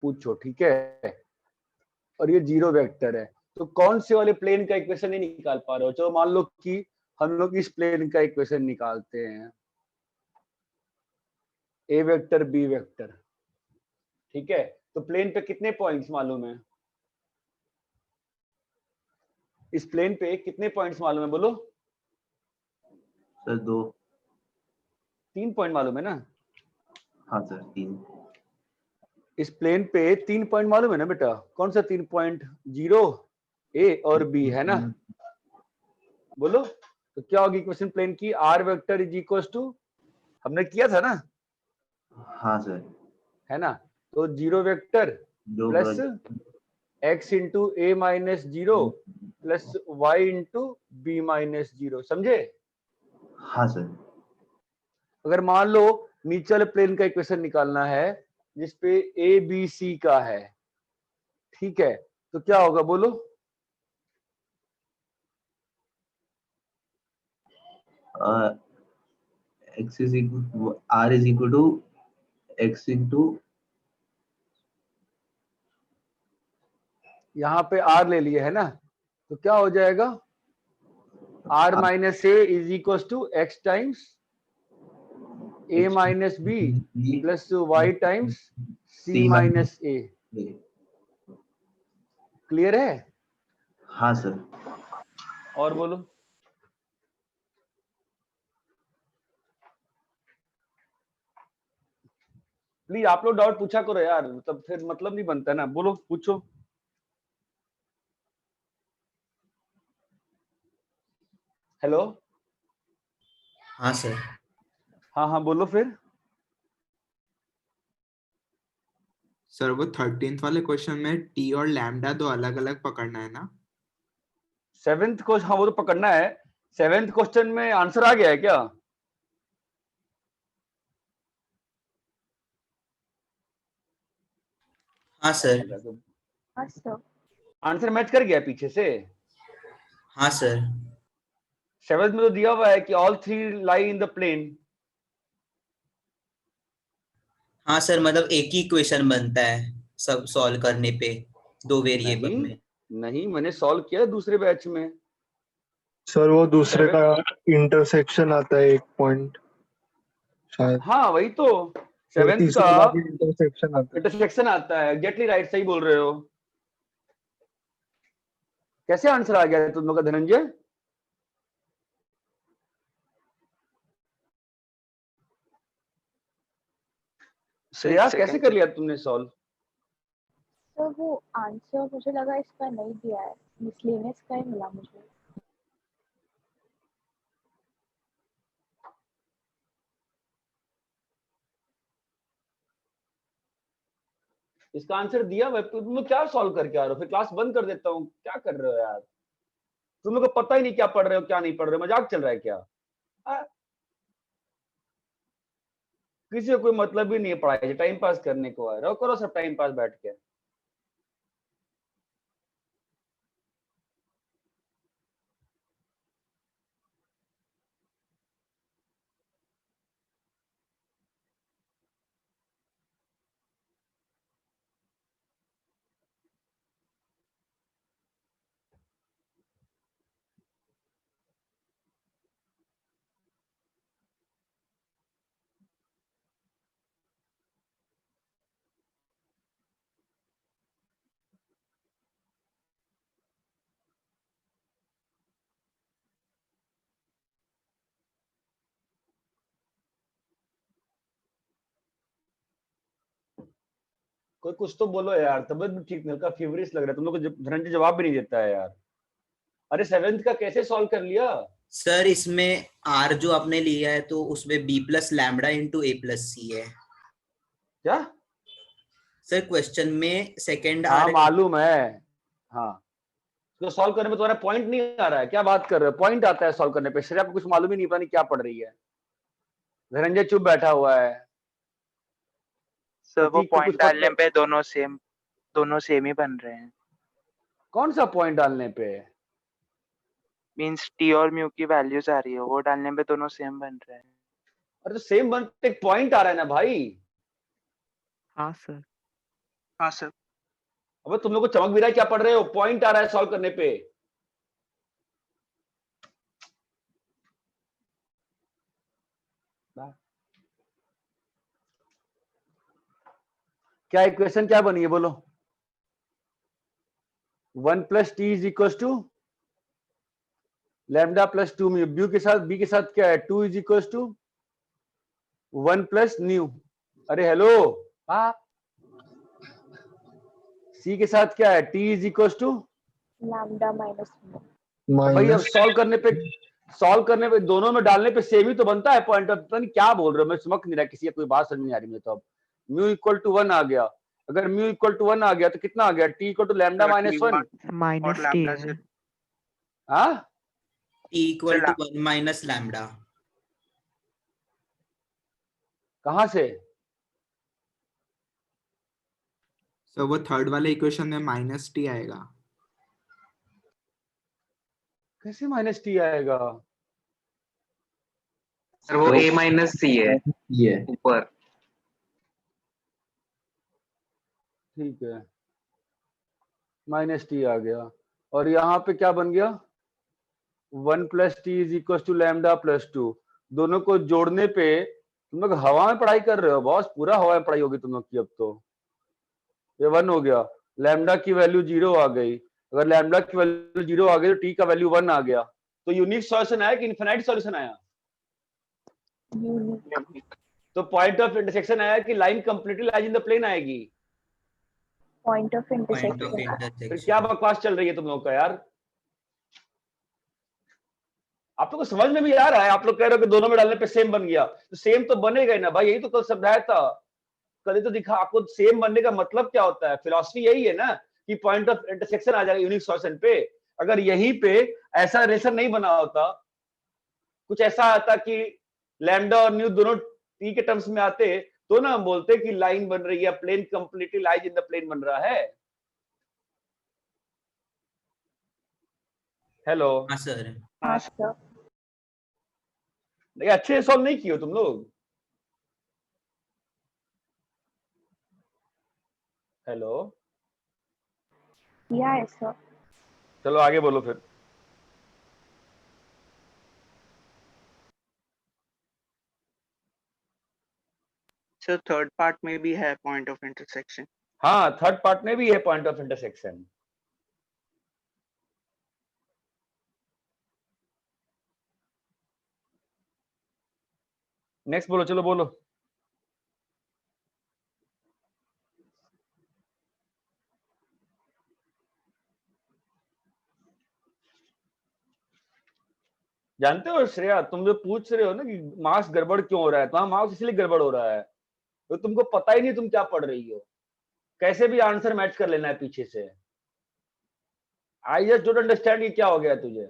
पूछो, ठीक है। और ये जीरो वेक्टर है, तो कौन से वाले प्लेन का इक्वेशन नहीं निकाल पा रहे हो? चलो मान लो कि हम लोग इस प्लेन का इक्वेशन निकालते हैं, ए वेक्टर बी वेक्टर, ठीक है। तो प्लेन पे कितने पॉइंट्स मालूम है? इस प्लेन पे कितने पॉइंट्स मालूम है, बोलो? सर 2। 3 पॉइंट मालूम है ना? हाँ सर 3। इस प्लेन पे 3 पॉइंट मालूम है ना बेटा? कौन सा 3 पॉइंट? 0, ए और बी, है ना? बोलो, तो क्या होगी इक्वेशन प्लेन की? R vector is equal to, हमने किया था ना? हाँ सर। है ना? तो जीरो वेक्टर जो प्लस x इंटू ए minus 0 plus y into b minus 0, समझे? हाँ सर। अगर मान लो नीचे वाले प्लेन का इक्वेशन निकालना है जिसपे ए बी सी का है, ठीक है, तो क्या होगा बोलो? x is equal to r is equal to x into, यहाँ पे r ले लिए है ना, तो क्या हो जाएगा? r minus A is equal to X times A minus B plus Y times C minus A. Clear है? हाँ सर। और बोलो। प्लीज आप लोग डाउट पूछा करो यार, तब फिर मतलब नहीं बनता ना। बोलो, पूछो। हेलो। हाँ सर। हाँ हाँ बोलो फिर। सर वो 13th वाले क्वेश्चन में टी और लैम्डा दो अलग अलग पकड़ना है ना? 7th क्वेश्चन, हाँ वो तो पकड़ना है। 7th क्वेश्चन में आंसर आ गया है क्या? हाँ सर। आंसर मैच कर गया पीछे से? हाँ सर। 7th में तो दिया हुआ है कि all three lie in the plane. हाँ सर, मतलब एक ही इक्वेशन बनता है सब सॉल्व करने पे, 2 वेरिएबल नहीं में। नहीं, मैंने सॉल्व किया दूसरे बैच में। सर वो दूसरे का इंटरसेक्शन आता है एक पॉइंट शायद। हाँ वही तो, और 7th का तीसरे का भी इंटरसेक्शन आता है। इंटरसेक्शन आता है, एग्जैक्टली राइट, सही बोल रहे हो। कैसे आंसर आ गया तुम लोग का धनंजय? श्रेया कैसे कर लिया तुमने सॉल्व? तो वो आंसर मुझे लगा इसका नहीं दिया है, मिसलेनियस का ही मिला मुझे। इसका आंसर दिया हुआ है, तुम लोग क्या सॉल्व करके आ रहे हो? फिर क्लास बंद कर देता हूँ। क्या कर रहे हो यार? तुम लोग को पता ही नहीं क्या पढ़ रहे हो क्या नहीं पढ़ रहे हो, मजाक चल रहा है क्या? किसी को कोई मतलब ही नहीं है पढ़ाई से, टाइम पास करने को है। रहो करो सब टाइम पास बैठ के। कोई कुछ तो बोलो यार, तबीयत भी ठीक नहीं, हल्का फीवरिश लग रहा है। तुम लोग को धनंजय जवाब भी नहीं देता है यार। अरे 7th का कैसे सॉल्व कर लिया? सर इसमें r जो आपने लिया है तो उसमें b प्लस लैम्बडा इंटू ए प्लस सी है। क्या? सर क्वेश्चन में सेकेंड हाँ r मालूम है। हाँ, तो सॉल्व करने में तुम्हारा पॉइंट नहीं आ रहा है? क्या बात कर रहे हो? पॉइंट आता है सॉल्व करने पे। श्रेया को कुछ मालूम ही नहीं, पता नहीं क्या पढ़ रही है। धनंजय चुप बैठा हुआ है। सर वो प्रतीक को कुछ पॉइंट डालने पता? पे दोनों सेम ही बन रहे हैं। कौन सा पॉइंट डालने पे? मींस टी और म्यू की वैल्यूज आ रही है, वो डालने पे दोनों सेम बन रहे हैं। अरे तो सेम बनते, एक पॉइंट आ रहा है ना भाई। हाँ सर। हाँ सर। अबे तुम लोग को चमक भी रहा है, क्या पढ़ रहे हो? पॉइंट आ रहा है सॉल्व करने पे। क्या इक्वेशन क्या बनी है बोलो? 1 plus T is equal to lambda plus 2 mu. ब्यू के साथ बी के साथ क्या है? 2 is equal to 1 plus nu. अरे हेलो, हाँ। सी के साथ क्या है? T is equal to lambda minus भाई। अब माइनस सॉल्व करने पे दोनों में डालने पे सेम ही तो बनता है पॉइंट। ऑफ पता नहीं क्या बोल रहे हो, मैं समझ नहीं रहा, किसी कोई बात समझ नहीं आ रही मुझे। तो अब म्यू इक्वल टू 1 आ गया। अगर म्यू इक्वल टू 1 आ गया तो कितना आ गया? T equal to lambda minus 1। और माइनस टी लैम्डा है। हाँ, T equal to 1 minus lambda. कहां से? सर वो थर्ड वाले इक्वेशन में माइनस टी आएगा। कैसे माइनस टी आएगा? सर वो a माइनस सी है ये ऊपर। ठीक है, माइनस टी आ गया। और यहाँ पे क्या बन गया? 1 plus T is equal to lambda plus 2। दोनों को जोड़ने पे तुम लोग हवा में पढ़ाई कर रहे हो बॉस, पूरा हवा में पढ़ाई होगी तुम लोग की। अब तो ये 1 हो गया, लैम्डा की वैल्यू 0 आ गई। अगर लैम्डा की वैल्यू 0 आ गई तो टी का वैल्यू 1 आ गया। तो यूनिक सॉल्यूशन आया कि इनफिनाइट सॉल्यूशन आया? यूनिक। तो पॉइंट ऑफ इंटरसेक्शन आया कि line completely lies in the plane आएगी? Point of point of intersection. फिर क्या इंटरसेक्शन। बकवास चल रही है तुम लोग का यार? आप लोग को समझ में भी आ रहा है? आप लोग कह रहे हो कि दोनों में डालने पे सेम बन गया, तो सेम तो बनेगा ही ना भाई। यही तो कल समझाया था, कल ही तो दिखा आपको। सेम बनने का मतलब क्या होता है? फिलॉसफी यही है ना कि पॉइंट ऑफ इंटरसेक्शन आ जाएगा यूनिक सॉल्यूशन पे। अगर यहीं पे ऐसा रिलेशन नहीं बना होता, कुछ ऐसा आता कि लैम्डा और न्यू दोनों टी के टर्म्स में आते, तो ना हम बोलते कि लाइन बन रही है, plane completely lies in the plane बन रहा है। हेलो, हाँ सर। हाँ सर। नहीं अच्छे से सॉल्व नहीं किए हो तुम लोग। हेलो, किया है सर। चलो आगे बोलो फिर। सर थर्ड पार्ट में भी है पॉइंट ऑफ इंटरसेक्शन। हाँ, थर्ड पार्ट में भी है पॉइंट ऑफ इंटरसेक्शन। नेक्स्ट बोलो, चलो बोलो। जानते हो श्रेया, तुम जो पूछ रहे हो ना कि मार्क्स गड़बड़ क्यों हो रहा है, तो मार्क्स इसलिए गड़बड़ हो रहा है तो तुमको पता ही नहीं तुम क्या पढ़ रही हो। कैसे भी आंसर मैच कर लेना है पीछे से। आई जस्ट डोंट अंडरस्टैंड कि क्या हो गया तुझे।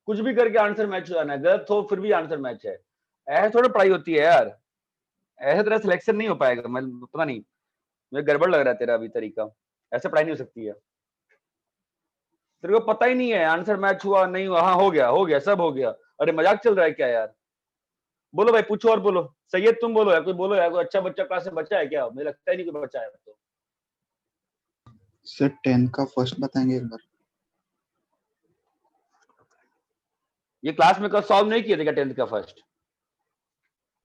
कुछ भी करके आंसर मैच हो जाना है, गलत हो फिर भी आंसर मैच है। ऐसे थोड़ा पढ़ाई होती है यार, ऐसे तरह सिलेक्शन नहीं हो पाएगा। मैं पता नहीं, मुझे गड़बड़ लग रहा है तेरा अभी तरीका। ऐसे पढ़ाई नहीं हो सकती है। तेरे को पता ही नहीं है आंसर मैच हुआ नहीं हुआ। हाँ, हो गया सब हो गया। अरे मजाक चल रहा है क्या यार? बोलो भाई, पूछो और बोलो। सैयद तुम बोलो यार, कोई बोलो यार, कोई अच्छा बच्चा क्लास में बच्चा है क्या? मुझे लगता ही नहीं कोई बच्चा है तो। सर 10 का फर्स्ट बताएंगे एक बार। ये क्लास में कल सॉल्व नहीं किए थे क्या 10th का फर्स्ट?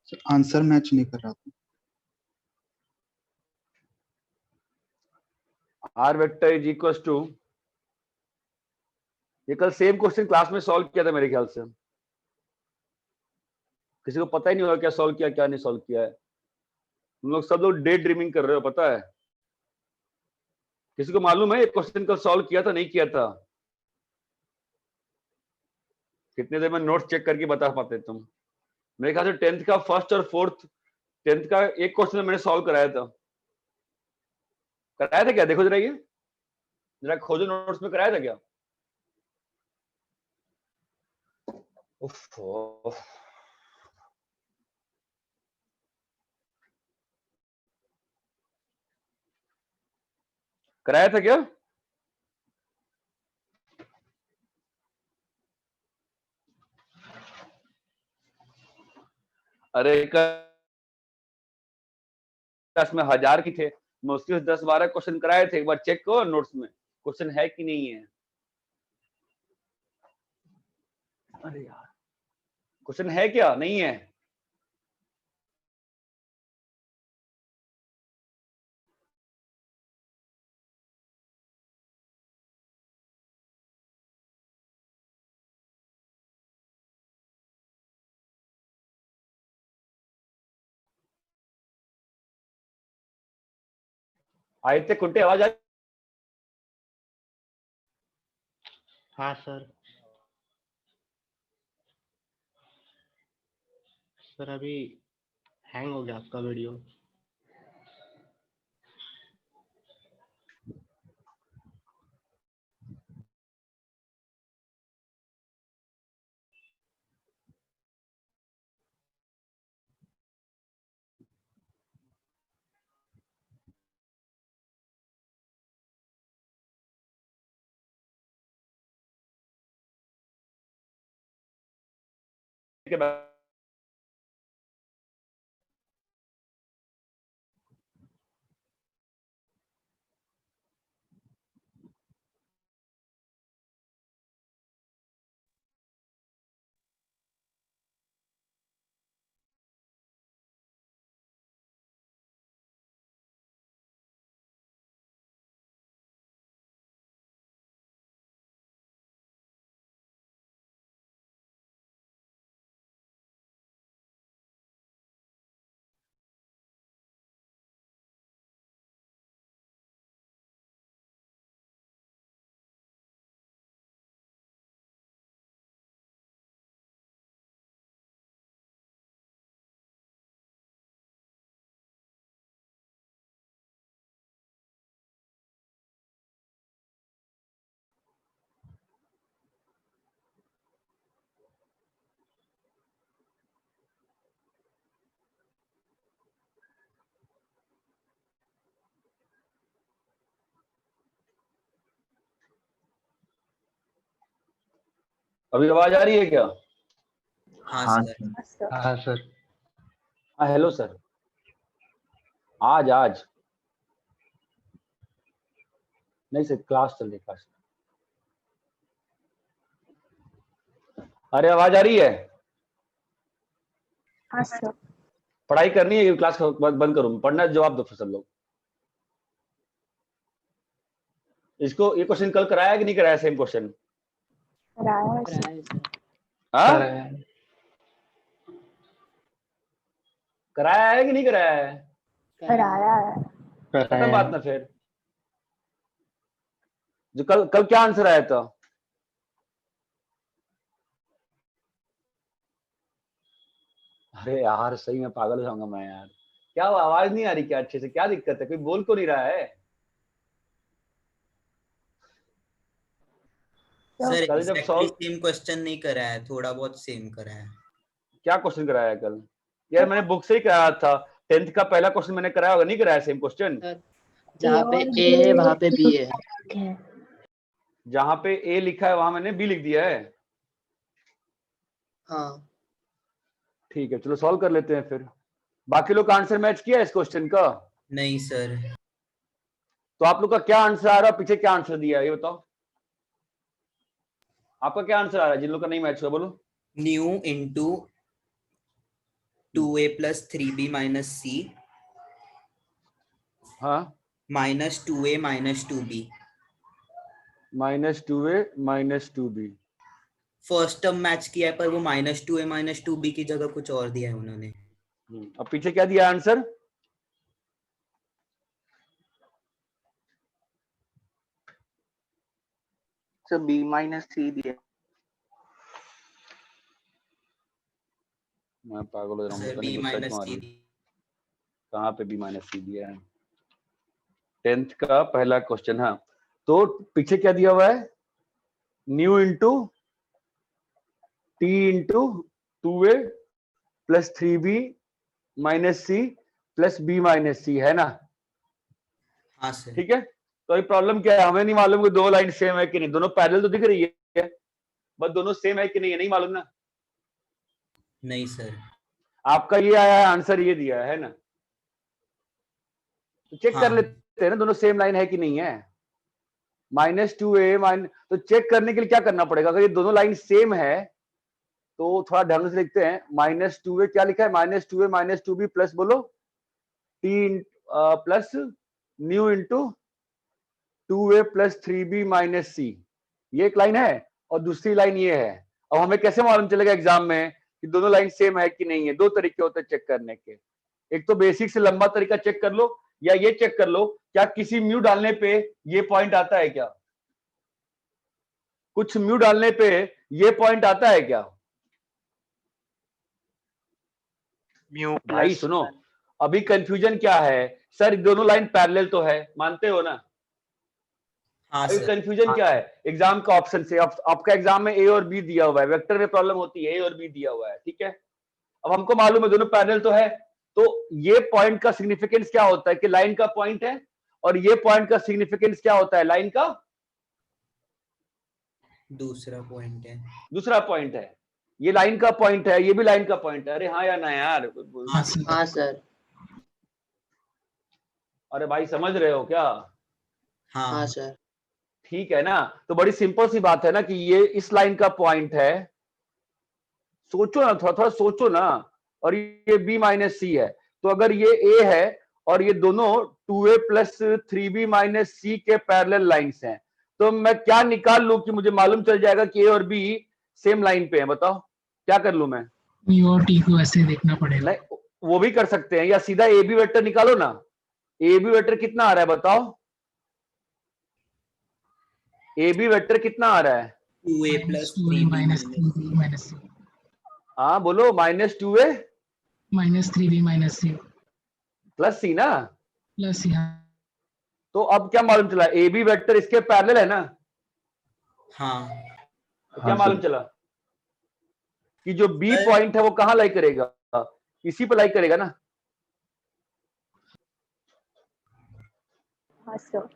सर आंसर मैच नहीं कर रहा था। R vector is equal to, ये कल सेम क्वेश्चन क्लास में सॉल्व किया था मेरे ख्याल से। किसी को पता ही नहीं होगा क्या सॉल्व किया क्या नहीं सॉल्व किया है। तुम लोग सब लोग डे ड्रीमिंग कर रहे हो, पता है? किसी को मालूम है ये क्वेश्चन कल सॉल्व किया था नहीं किया था? कितने देर में नोट्स चेक करके बता पाते तुम? मेरे ख्याल से 10th का फर्स्ट और फोर्थ, 10th का एक क्वेश्चन मैंने सॉल्व कराया था। कराया था क्या? देखो जरा, ये जरा खोजो नोट्स में, कराया था क्या? उफ, कराया था क्या? अरे क्लास में 1000 की थे, मुश्किल 10-12 क्वेश्चन कराए थे, एक बार चेक करो नोट्स में क्वेश्चन है कि नहीं है। अरे यार क्वेश्चन है क्या, नहीं है? आदित्य कुंटे आवाज आ रही? हाँ सर। सर अभी हैंग हो गया आपका वीडियो। के बाद अभी आवाज आ रही है क्या? हाँ सर। सर हाँ सर। हाँ हेलो सर। आज आज नहीं सर, क्लास चल रही क्लास। अरे आवाज आ रही है? हाँ सर। पढ़ाई करनी है कि क्लास बंद करूं? पढ़ना है, जवाब दो फिर सब लोग। इसको ये क्वेश्चन कल कराया कि नहीं कराया? सेम क्वेश्चन कराया है सर। हाँ सर कराया है कि नहीं कराया है? कराया है। खत्म बात ना फिर। जो कल कल क्या आंसर आया था? अरे यार सही में पागल हो जाऊंगा मैं यार। क्या हुआ, आवाज नहीं आ रही क्या अच्छे से? क्या दिक्कत है? कोई बोल क्यों नहीं रहा है? सर कल जब एग्जैक्टली सॉल्व सेम क्वेश्चन नहीं करा है, थोड़ा बहुत सेम करा है। क्या क्वेश्चन कराया है कल? यार मैंने बुक से ही कराया था। 10th का पहला क्वेश्चन मैंने कराया होगा, नहीं कराया सेम क्वेश्चन? जहाँ पे ए है वहां पे बी है। जहां पे ए लिखा है वहां मैंने बी लिख दिया है। हाँ ठीक है चलो सॉल्व कर लेते हैं फिर। बाकी लोग का आंसर मैच किया इस क्वेश्चन का? नहीं सर। तो आप लोग का क्या आंसर आ रहा है, पीछे क्या आंसर दिया है ये बताओ। आपका क्या आंसर आ रहा है जिन लोग का नहीं मैच हुआ? बोलो। Nu into 2a plus 3b minus c हाँ minus 2a minus 2b। -2a -2b। First term match किया है पर वो -2a माइनस 2b की जगह कुछ और दिया है उन्होंने। अब पीछे क्या दिया आंसर? सर b माइनस सी दिया। मैं पागल हो रहा हूँ, सर पता b नहीं गुस्सा माइनस क्यों आ सी। रही है। कहाँ पे b - c दिया है? 10th का पहला क्वेश्चन। हाँ तो पीछे क्या दिया हुआ है? Nu into t into 2a plus 3b minus c plus b minus c, है ना? हाँ सर। ठीक है। तो ये प्रॉब्लम क्या है, हमें नहीं मालूम कि दो लाइन सेम है कि नहीं। दोनों पैरेलल तो दिख रही है, बस दोनों सेम है कि नहीं, नहीं मालूम ना। नहीं सर। आपका ये आया है आंसर, ये दिया है ना? तो चेक कर हाँ। लेते हैं ना दोनों सेम लाइन है कि नहीं है। -2a तो चेक करने के लिए क्या करना पड़ेगा, अगर ये दोनों लाइन सेम है तो थोड़ा ढंग से लिखते हैं। -2a क्या लिखा है, -2a -2b प्लस बोलो t plus nu into 2a plus 3b minus c, ये एक लाइन है और दूसरी लाइन ये है। अब हमें कैसे मालूम चलेगा एग्जाम में कि दोनों लाइन सेम है कि नहीं है? दो तरीके होते हैं चेक करने के, एक तो बेसिक से लंबा तरीका चेक कर लो, या ये चेक कर लो क्या किसी म्यू डालने पे ये पॉइंट आता है क्या, कुछ म्यू डालने पे ये पॉइंट आता है क्या? म्यू भाई प्लस सुनो, अभी कंफ्यूजन क्या है सर, दोनों लाइन पैरेलल तो है, मानते हो ना? हाँ अभी सर। कंफ्यूजन क्या है एग्जाम का ऑप्शन से, आपका एग्जाम में ए और बी दिया हुआ है, वेक्टर में प्रॉब्लम होती है, ए और बी दिया हुआ है, ठीक है। अब हमको मालूम है दोनों पैरेलल तो है, तो ये पॉइंट का सिग्निफिकेंस क्या होता है कि लाइन का पॉइंट है, और ये पॉइंट का सिग्निफिकेंस क्या होता है, लाइन का दूसरा पॉइंट है। दूसरा पॉइंट है। ये लाइन का पॉइंट है, ये भी लाइन का पॉइंट है। अरे हाँ या ना यार? हाँ सर। हाँ सर। अरे भाई समझ रहे हो क्या? हाँ हाँ सर। ठीक है ना, तो बड़ी सिंपल सी बात है ना कि ये इस लाइन का पॉइंट है, सोचो ना, थोड़ा थोड़ा सोचो ना, और ये b माइनस सी है, तो अगर ये a है और ये दोनों 2a प्लस 3b माइनस सी के पैरेलल लाइंस हैं, तो मैं क्या निकाल लूं कि मुझे मालूम चल जाएगा कि a और b सेम लाइन पे हैं? बताओ क्या कर लूं मैं? यू और टी को ऐसे देखना पड़ेगा। नहीं, वो भी कर सकते हैं, या सीधा ए बी वेक्टर निकालो ना। ए बी वेक्टर कितना आ रहा है बताओ, ए बी वेक्टर कितना आ रहा है? 2a plus 2a 3b minus 3b minus c, हाँ बोलो, -2a minus 3b minus c plus c ना। प्लस यहाँ। तो अब क्या मालूम चला, ए बी वेक्टर इसके पैरेलल है ना? हाँ। तो क्या मालूम चला कि जो बी पॉइंट है वो कहां लाई करेगा, इसी पे लाई करेगा ना। हाँ सर।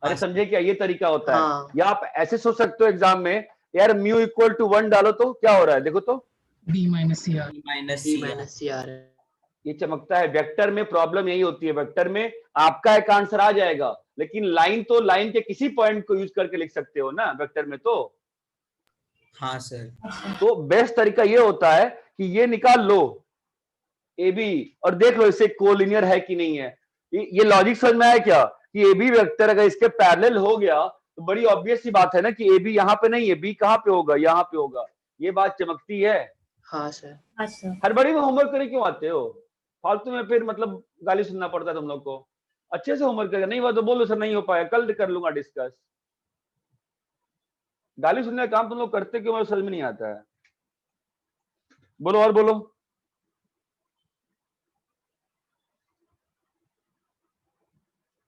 अरे समझे क्या, ये तरीका होता है। हाँ। या आप ऐसे सोच सकते हो एग्जाम में, यार म्यू इक्वल टू 1 डालो तो क्या हो रहा है, देखो तो b minus C R, minus b C minus C आ रहा है। ये चमकता है। वेक्टर में प्रॉब्लम यही होती है, वेक्टर में आपका एक आंसर आ जाएगा, लेकिन लाइन तो लाइन के किसी पॉइंट को यूज करके लिख सकते हो ना वेक्टर में तो। हाँ सर। तो बेस्ट तरीका ये होता है कि ये निकाल लो ए बी, और देख लो इससे कोलिनियर है कि नहीं है। ये लॉजिक समझ में आया क्या कि ए बी वेक्टर अगर इसके पैरेलल हो गया तो बड़ी ऑब्वियस सी बात है ना कि ए बी यहाँ पे नहीं है, बी कहाँ पे होगा, यहाँ पे होगा। ये बात चमकती है। हाँ सर। हर बड़ी में होमवर्क करे क्यों आते हो फालतू में, फिर मतलब गाली सुनना पड़ता है तुम लोग को। अच्छे से होमवर्क करेगा, नहीं हुआ तो बोलो सर नहीं हो पाया, कल कर लूंगा डिस्कस। गाली सुनने का काम तुम लोग करते क्यों, मुझे समझ में नहीं आता है। बोलो और बोलो।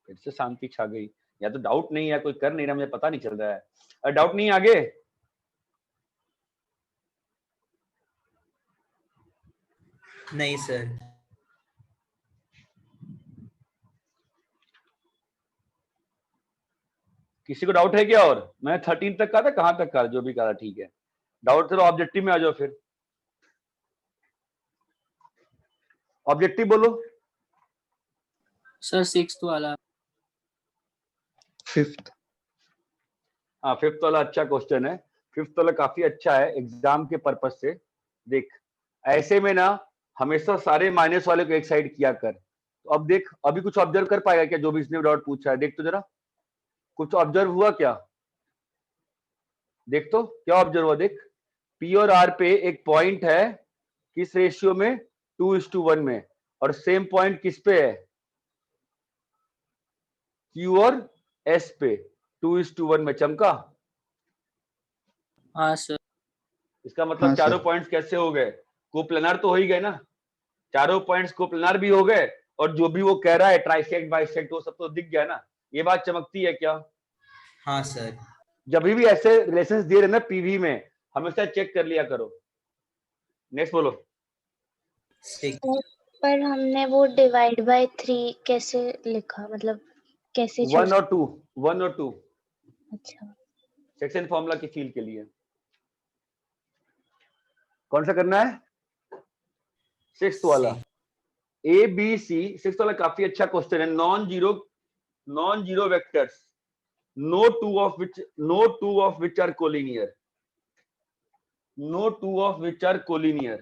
फिर से शांति छा गई, या तो डाउट नहीं है, कोई कर नहीं रहा, मुझे पता नहीं चल रहा है। डाउट नहीं आगे? नहीं सर। किसी को डाउट है क्या? और मैं 13 तक का था, कहां तक का, जो भी कहा ठीक है। डाउट चलो ऑब्जेक्टिव में आ जाओ फिर। ऑब्जेक्टिव बोलो। सर 6th वाला। 5th। हाँ 5th वाला अच्छा क्वेश्चन है, 5th वाला काफी अच्छा है एग्जाम के पर्पज से। देख ऐसे में ना हमेशा सारे माइनस वाले को एक साइड किया कर। तो अब देख, अभी कुछ ऑब्जर्व कर पाएगा क्या जो भी इसने डाउट पूछा है? देख तो जरा, कुछ ऑब्जर्व हुआ क्या? देख तो क्या ऑब्जर्व हुआ, देख पी और आर पे एक पॉइंट है, किस रेशियो में, 2:1 में, और सेम पॉइंट किस पे है, क्यू और एस पे 2:1 में। चमका? हाँ सर। इसका मतलब हाँ, चारों सर। पॉइंट्स कैसे हो गए, कोप्लेनर तो हो ही गए ना। चारों पॉइंट्स कोप्लेनर भी हो गए, और जो भी वो कह रहा है ट्राइसेक्ट बाइसेक्ट वो सब तो दिख गया ना। ये बात चमकती है क्या? हाँ सर। जब भी ऐसे रिलेशंस दे रहे ना पीवी में, हमेशा चेक कर लिया करो। नेक्स्ट बोलो। 6। पर हमने वो डिवाइड बाय 3 कैसे लिखा, मतलब कैसे 1 और 2, 1 और 2 अच्छा सेक्शन फॉर्मूला की फील के लिए कौन सा करना है? 6th वाला। ए बी सी, 6 वाला काफी अच्छा क्वेश्चन है। Non zero vectors, no two of which are collinear, no two of which are collinear.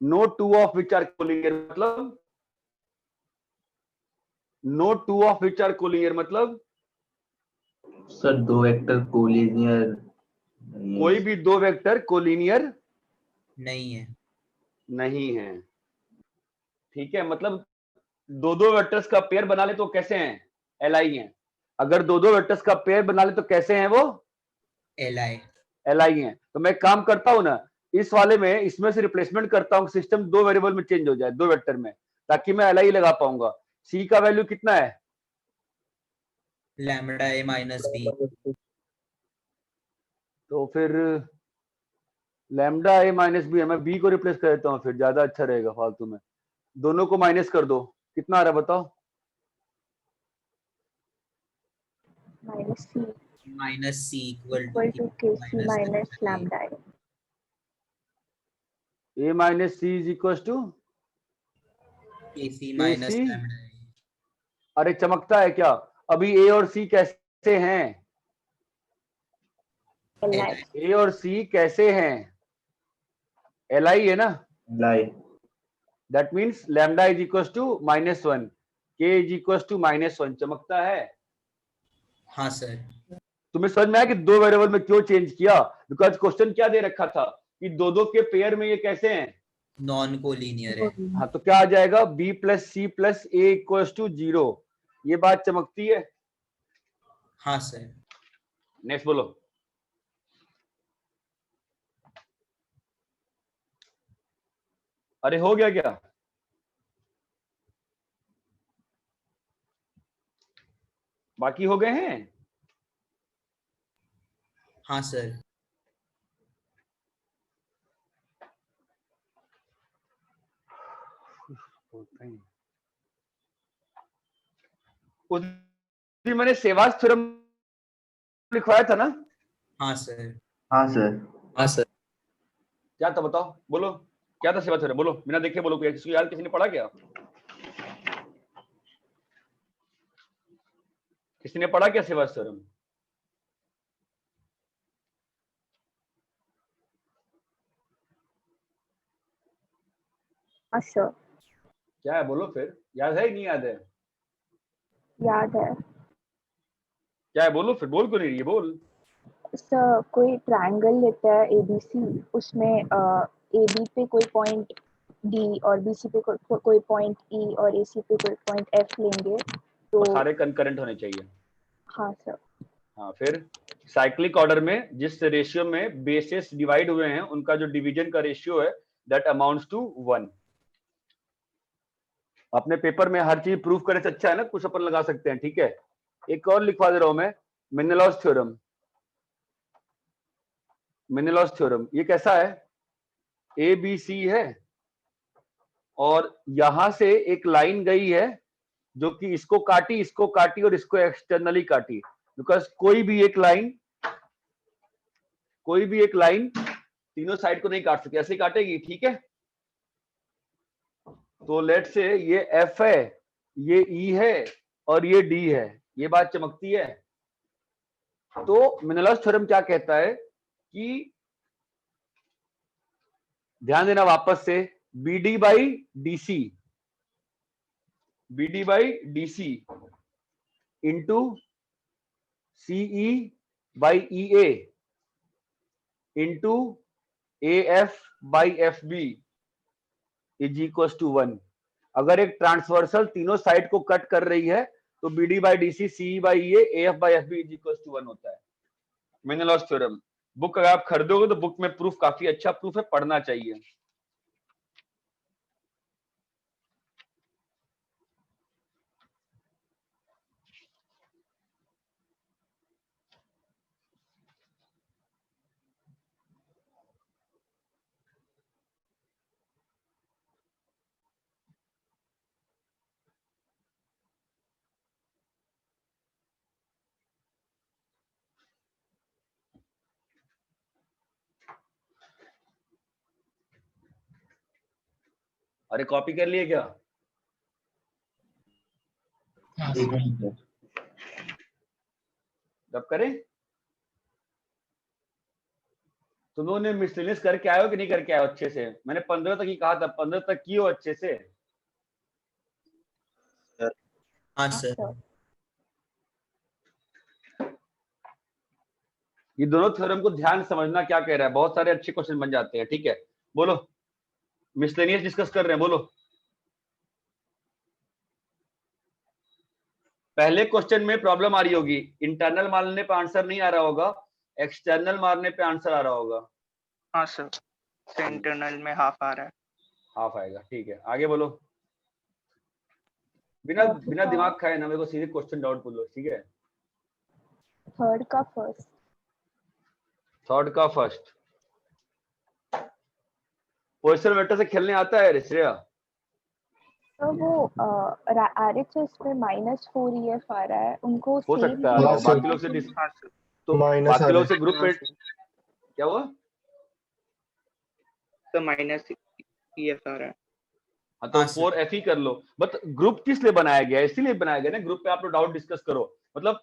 No two of which are collinear मतलब no two of which are collinear मतलब sir दो vector collinear कोई भी दो vector collinear नहीं है। नहीं है। ठीक है, मतलब दो दो वेक्टर्स का पेयर बना ले तो कैसे हैं? एलआई हैं। अगर दो दो वेक्टर्स का पेयर बना ले तो कैसे हैं वो? एलआई। एलआई हैं। तो मैं काम करता हूं ना, इस वाले में इसमें से रिप्लेसमेंट करता हूं, सिस्टम दो वेरिएबल में चेंज हो जाए, दो वेक्टर में, ताकि मैं एलआई लगा पाऊंगा। सी का वैल्यू कितना है? लैम्डा ए माइनस बी। तो फिर लैम्डा ए माइनस बी है, मैं बी को रिप्लेस कर देता हूँ, फिर ज्यादा अच्छा रहेगा। फालतू में दोनों को माइनस कर दो, कितना आ रहा है बताओ? Minus c equal equal to k c minus minus lambda a. A minus c is equal to k c minus KC। Lambda a. अरे चमकता है क्या? अभी ए और सी कैसे हैं? ए और सी कैसे हैं? एलआई है ना। Lie that means lambda is equal to -1, K is equal to -1। चमकता है? हाँ सर। तुम्हें समझ में आया कि दो वेरिएबल में क्यों चेंज किया? बिकॉज क्वेश्चन क्या दे रखा था कि दो दो के पेयर में ये कैसे हैं? नॉन कोलिनियर है। हाँ, तो क्या आ जाएगा? B plus C plus A equal to 0। ये बात चमकती है? हाँ सर। नेक्स्ट बोलो। अरे हो गया क्या? बाकी हो गए हैं? हाँ सर। उस दिन मैंने सेवाज थ्योरम लिखवाया था ना? हाँ सर। हाँ सर हाँ सर। क्या था बताओ, बोलो क्या था सेवाज थ्योरम? बोलो, बिना देखे बोलो। कोई किसी यार, किसी ने पढ़ा क्या? किसी ने पढ़ा क्या सेवाज थ्योरम? अच्छा, क्या है बोलो फिर, याद है नहीं याद है? याद है क्या है बोलो फिर, बोल क्यों नहीं रही है? बोल। सर। कोई ट्रायंगल लेता है एबीसी, उसमें ए बी पे कोई पॉइंट डी और बी सी पे कोई पॉइंट ई और ए सी पे कोई पॉइंट एफ लेंगे तो। और सारे कंकरेंट होने चाहिए। हाँ सर। हाँ, फिर साइक्लिक ऑर्डर में जिस रेशियो में बेसिस डिवाइड हुए हैं, उनका जो डिवीजन का रेशियो है, दैट अमाउंट्स टू 1। अपने पेपर में हर चीज प्रूफ करने से अच्छा है ना, कुछ अपन लगा सकते हैं। ठीक है, एक और लिखवा दे रहा हूं मैं, मेनेलॉस थ्योरम। मेनेलॉस थ्योरम ये कैसा है? ए बी सी है, और यहां से एक लाइन गई है जो कि इसको काटी और इसको एक्सटर्नली काटी। बिकॉज कोई भी एक लाइन तीनों साइड को नहीं काट सकती, ऐसे काटेगी। ठीक है, तो लेट से ये एफ है, ये ई है और ये डी है। ये बात चमकती है? तो मेनेलॉस थ्योरम क्या कहता है कि ध्यान देना वापस से, BD by DC into CE by EA into AF by FB is equal to 1। अगर एक ट्रांसवर्सल तीनों साइड को कट कर रही है तो BD by DC, CE by EA, AF by FB is equal to 1 होता है। मेनेलॉस थ्योरम बुक अगर आप खरीदोगे तो बुक में प्रूफ काफी अच्छा प्रूफ है, पढ़ना चाहिए। अरे कॉपी कर लिए क्या? हाँ एक सर। Minute sir. तब करें? तुम लोगों ने मिसलेनियस करके आए हो कि नहीं करके आए हो अच्छे से? मैंने 15 तक ही कहा था, 15 तक की हो अच्छे से। हाँ हाँ सर। सर। ये दोनों थ्योरम को ध्यान से समझना क्या कह रहा है, बहुत सारे अच्छे क्वेश्चन बन जाते हैं। ठीक है, बोलो मिसलेनियस डिस्कस कर रहे हैं, बोलो। पहले क्वेश्चन में प्रॉब्लम आ रही होगी, इंटरनल मारने पे आंसर नहीं आ रहा होगा, एक्सटर्नल मारने पे आंसर आ रहा होगा। हाँ सर, इंटरनल में हाफ आ रहा है। हाफ आएगा, ठीक है। आगे बोलो, बिना बिना दिमाग खाए ना, मेरे को सीधे क्वेश्चन डाउट बोलो, ठीक है। थर्ड का फर्स्ट। थर्ड का फर्स्ट। पोजिशनल वेक्टर से खेलने आता है श्रेया? तो वो RHS में -4EF आ रहा है, उनको हो सेम सकता है, ही तो रखना बाकी है लोग से हाँ सर। तो माइनस बाकी आ लोग रहा से ग्रुप में क्या हुआ? तो -EF आ रहा है। हाँ तो हाँ सर। 4F ही कर लो। बट ग्रुप किस लिए बनाया गया है? इसीलिए बनाया गया ना, ग्रुप पे आप लोग डाउट डिस्कस करो। मतलब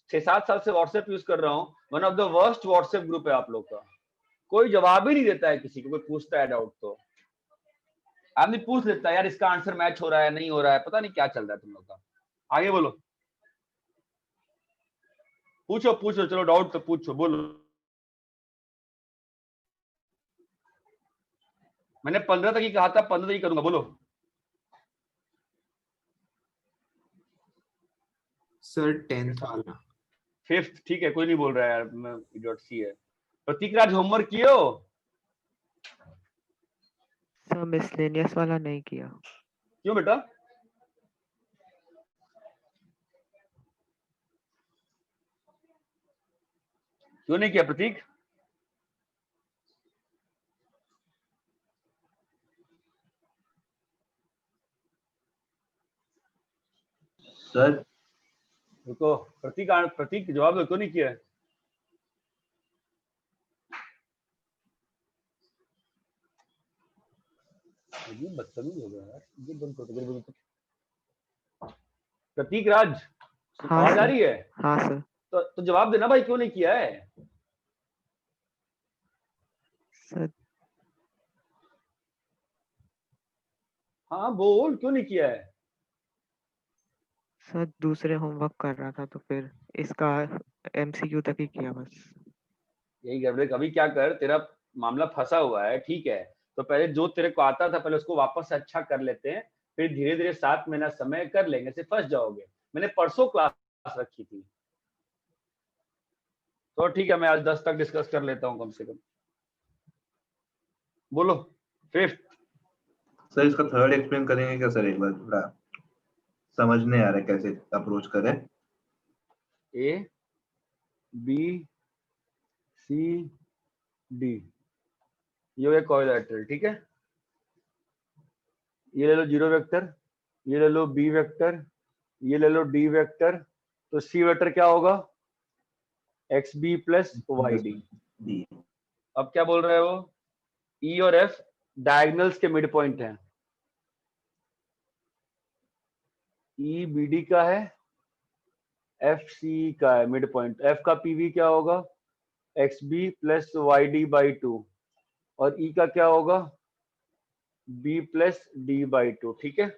6-7 साल से व्हाट्सएप यूज कर रहा हूँ, one of the worst WhatsApp group है आप लोग का। कोई जवाब ही नहीं देता है किसी को, कोई पूछता है डाउट तो आदमी पूछ लेता है यार इसका आंसर मैच हो रहा है नहीं हो रहा है, पता नहीं क्या चल रहा है तुम लोग का। आगे बोलो, पूछो पूछो, चलो डाउट तो पूछो, बोलो। मैंने 15 तक ही कहा था, 15 तक ही करूंगा, बोलो। सर 10th वाला। 5th, ठीक है, कोई नहीं बोल रहा है यार, मैं इडियट सी है। प्रतीक राज होमवर्क किए हो? सर मिसलेनियस वाला नहीं किया। क्यों बेटा? क्यों नहीं किया प्रतीक? सर रुको, प्रतीक प्रतीक जवाब दो, क्यों नहीं किया? ये बदतमीज हो गया यार, ये बंद करो। प्रतीक राज, हाँ आवाज आ सर। रही है? हाँ सर। तो जवाब देना भाई, क्यों नहीं किया है? सर हाँ बोल, क्यों नहीं किया है? सर दूसरे होमवर्क कर रहा था तो फिर इसका MCQ तक ही किया बस। यही गड़बड़े। कभी क्या कर, तेरा मामला फंसा हुआ है, ठीक है, तो पहले जो तेरे को आता था पहले उसको वापस से अच्छा कर लेते हैं, फिर धीरे धीरे 7 महीना समय कर लेंगे, से फंस जाओगे। मैंने परसों क्लास रखी थी, तो ठीक है, मैं आज 10 तक डिस्कस कर लेता हूँ कम से कम। बोलो 5th। सर इसका थर्ड एक्सप्लेन करेंगे क्या सर? एक बार थोड़ा समझ नहीं आ रहा है कैसे अप्रोच करें। A B C D, ये है कोइलेटरल, ठीक है। ये ले लो 0 वेक्टर, ये ले लो B वेक्टर, ये ले लो D वेक्टर, तो C वेक्टर क्या होगा? XB plus YD। अब क्या बोल रहे हो? E और F डायगोनल्स के मिड पॉइंट हैं। E BD का है, F C का है मिड पॉइंट। F का PV क्या होगा? XB प्लस YD बाई 2, और E का क्या होगा? B प्लस D बाई 2, ठीक है।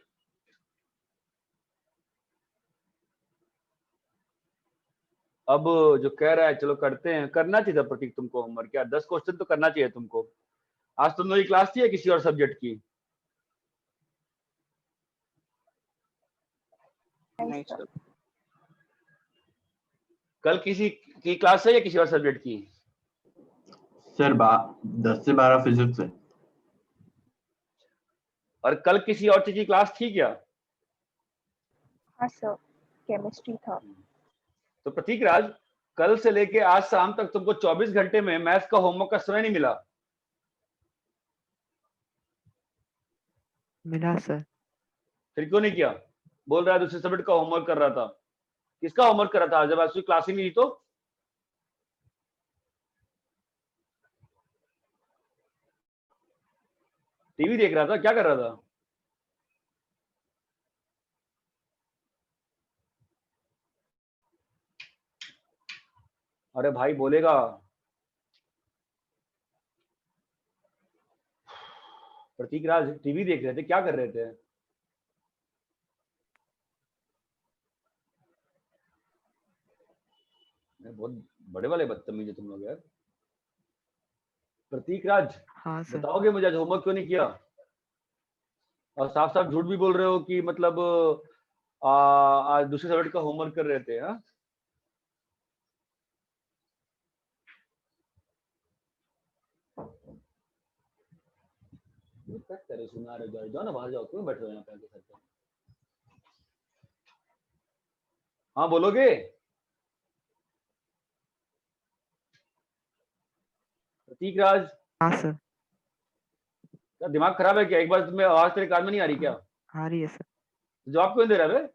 अब जो कह रहा है चलो करते हैं, करना चाहिए था प्रतीक तुमको होमवर्क, क्या 10 क्वेश्चन तो करना चाहिए तुमको। आज तुम लोग की क्लास थी या किसी और सब्जेक्ट की? नहीं सर। कल किसी की क्लास है या किसी और सब्जेक्ट की? सर 10 से 12 फिजिक्स है। और कल किसी और चीज की क्लास थी क्या? हाँ सर, केमिस्ट्री था। तो प्रतीक राज, कल से लेके आज शाम तक तुमको 24 घंटे में मैथ्स का होमवर्क का समय नहीं मिला? मिला सर। फिर क्यों नहीं किया? बोल रहा है दूसरे सब्जेक्ट का होमवर्क कर रहा था। किसका होमवर्क कर रहा था जब आज क्लास ही नहीं थी? तो टीवी देख रहा था, क्या कर रहा था? अरे भाई बोलेगा। प्रतीक राज टीवी देख रहे थे, क्या कर रहे थे? बहुत बड़े वाले बदतमीज है तुम लोग यार। प्रतीक राज, हाँ सर। बताओगे मुझे आज होमवर्क क्यों नहीं किया? और साफ साफ झूठ भी बोल रहे हो कि मतलब आज दूसरे सब्जेक्ट का होमवर्क कर रहे थे। हाँ, सुना रहे हो, जाओ ना बाहर जाओ, क्यों बैठे हो यहाँ पे आके सर पे? हाँ बोलोगे? प्रतीक राज, हाँ सर। क्या दिमाग खराब है क्या? एक बार तुम्हें आवाज तेरे कान में नहीं आ रही क्या? आ रही है सर। जवाब क्यों दे रहा है?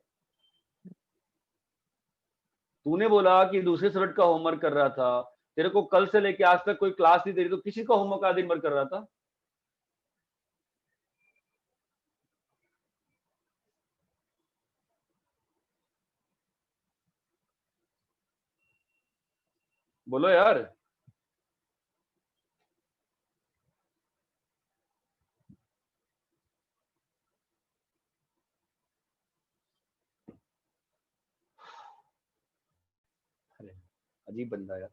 तूने बोला कि दूसरे सब्जेक्ट का होमवर्क कर रहा था, तेरे को कल से लेके आज तक कोई क्लास नहीं दे रही, तो किसी का होमवर्क आज दिन भर कर रहा था? बोलो यार। अरे अजीब बंदा यार।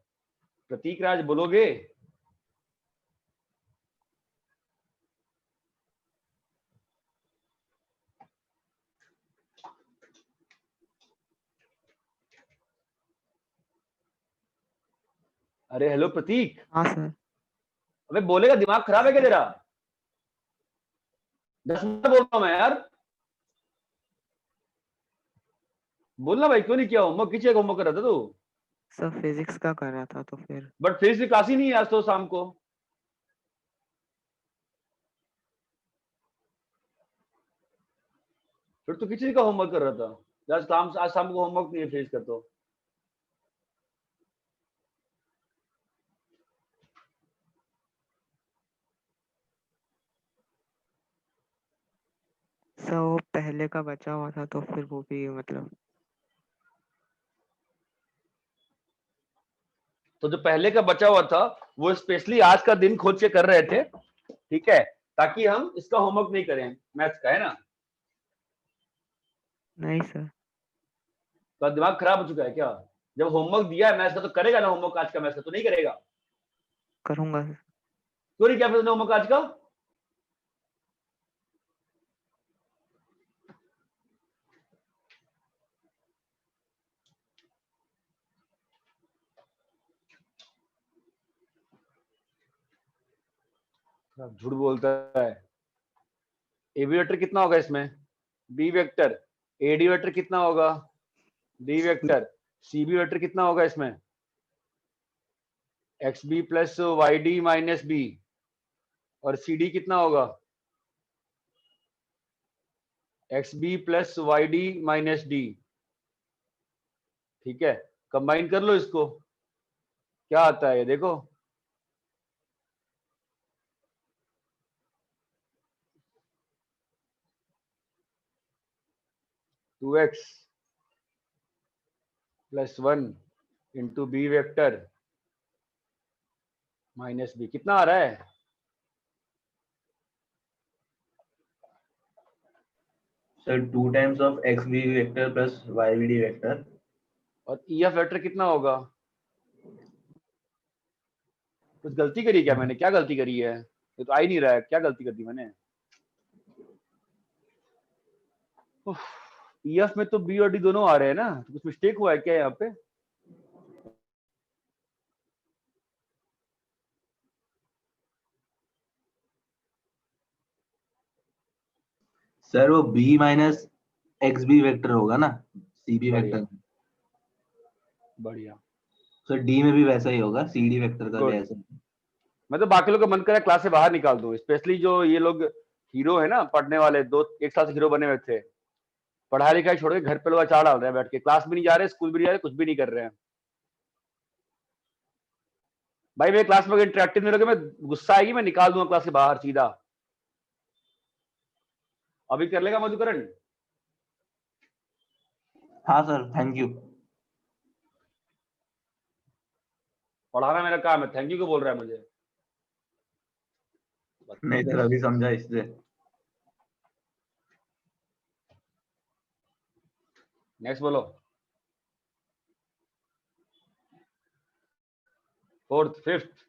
प्रतीक राज बोलोगे? अरे हेलो प्रतीक। हाँ सर। अबे बोलेगा, दिमाग खराब है क्या तेरा? 10 मिनट बोल रहा हूं मैं यार। बोलना भाई, क्यों नहीं किया होमवर्क? किसी का होमवर्क कर रहा था तू? सर फिजिक्स का कर रहा था तो फिर। बट फिजिक्स की क्लास ही नहीं है आज तो शाम को। फिर तो किसी का होमवर्क कर रहा था। आज शाम को होमवर्क नहीं है फिजिक्स का तो। सर वो पहले का बचा हुआ था तो फिर वो भी मतलब। तो जो पहले का बचा हुआ था वो स्पेशली आज का दिन खोज के कर रहे थे, ठीक है, ताकि हम इसका होमवर्क नहीं करें, मैथ्स का, है ना? नहीं सर। तो दिमाग खराब हो चुका है क्या? जब होमवर्क दिया है मैथ्स का तो करेगा ना होमवर्क आज का, मैथ्स का तो नहीं करेगा? करूंगा सर। क्यों नहीं किया फिर होमवर्क आज का? झूठ बोलता है। ए बी वेक्टर कितना होगा इसमें? B vector. A D vector कितना होगा? D vector. C B vector कितना होगा इसमें? X B plus Y D minus B. और सी डी कितना होगा? X B plus Y D minus D. ठीक है, कंबाइन कर लो इसको, क्या आता है ये देखो। Two X plus 1 into B vector minus B, कितना आ रहा है? Sir 2 times of X B vector plus Y B D vector. और ई एफ वेक्टर कितना होगा? कुछ गलती करी क्या मैंने? क्या गलती करी है? ये तो आ ही नहीं रहा है, क्या गलती कर दी मैंने? ई एफ में तो बी और डी दोनों आ रहे हैं ना, तो कुछ मिस्टेक हुआ है क्या यहाँ पे? सर वो B minus X B vector होगा ना, सी बी वेक्टर। बढ़िया। सर डी में भी वैसा ही होगा, सी डी वेक्टर का भी Good. ऐसा। मैं तो बाकी लोग का मन कर रहा है क्लास से बाहर निकाल दूं, स्पेशली जो ये लोग हीरो है ना, पढ़ने वाले, एक साल से हीरो बने हुए थे, पढ़ाई लिखाई छोड़ के घर पे लोग अचार डाल रहे हैं बैठ के, क्लास भी नहीं जा रहे, स्कूल भी नहीं जा रहे, कुछ भी नहीं कर रहे हैं। भाई मेरे क्लास में इंटरेक्टिव नहीं लगे, मैं गुस्सा आएगी, मैं निकाल दूंगा क्लास के बाहर सीधा। अभी कर लेगा मधुकरण? हाँ सर, थैंक यू। पढ़ाना मेरा काम है, थैंक यू को बोल रहा है मुझे? नहीं सर, अभी समझा इसलिए। नेक्स्ट बोलो। Fourth, fifth.